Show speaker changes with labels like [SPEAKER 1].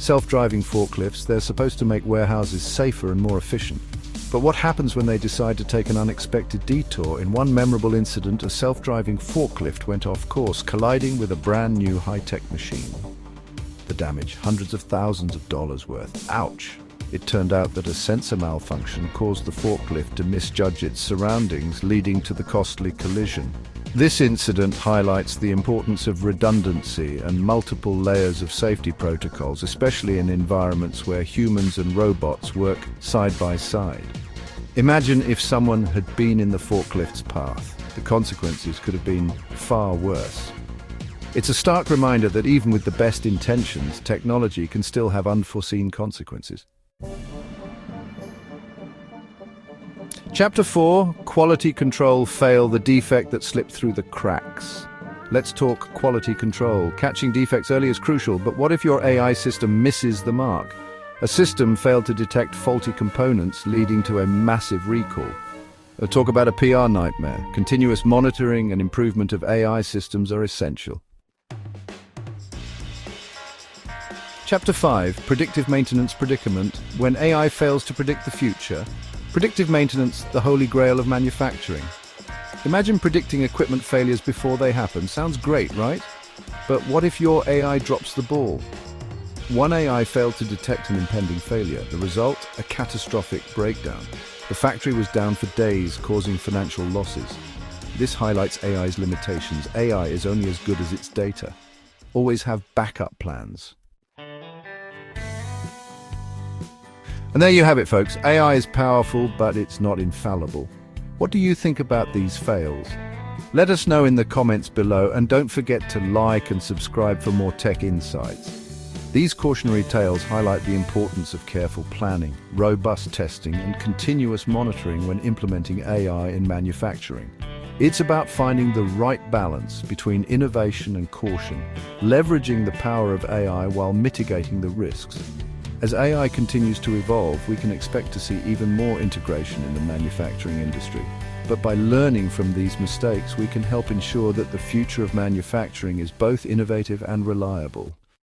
[SPEAKER 1] Self-driving forklifts, they're supposed to make warehouses safer and more efficient. But what happens when they decide to take an unexpected detour? In one memorable incident, a self-driving forklift went off course, colliding with a brand new high-tech machine. The damage, hundreds of thousands of dollars worth. Ouch! It turned out that a sensor malfunction caused the forklift to misjudge its surroundings, leading to the costly collision. This incident highlights the importance of redundancy and multiple layers of safety protocols, especially in environments where humans and robots work side by side. Imagine if someone had been in the forklift's path. The consequences could have been far worse. It's a stark reminder that even with the best intentions, technology can still have unforeseen consequences. Chapter 4, Quality Control Fail, the defect that slipped through the cracks. Let's talk quality control. Catching defects early is crucial, but what if your AI system misses the mark? A system failed to detect faulty components, leading to a massive recall. Talk about a PR nightmare. Continuous monitoring and improvement of AI systems are essential. Chapter 5, Predictive Maintenance Predicament. When AI fails to predict the future, predictive maintenance, the holy grail of manufacturing. Imagine predicting equipment failures before they happen. Sounds great, right? But what if your AI drops the ball? One AI failed to detect an impending failure. The result, a catastrophic breakdown. The factory was down for days, causing financial losses. This highlights AI's limitations. AI is only as good as its data. Always have backup plans. And there you have it, folks. AI is powerful, but it's not infallible. What do you think about these fails? Let us know in the comments below, and don't forget to like and subscribe for more tech insights. These cautionary tales highlight the importance of careful planning, robust testing, and continuous monitoring when implementing AI in manufacturing. It's about finding the right balance between innovation and caution, leveraging the power of AI while mitigating the risks. As AI continues to evolve, we can expect to see even more integration in the manufacturing industry. But by learning from these mistakes, we can help ensure that the future of manufacturing is both innovative and reliable.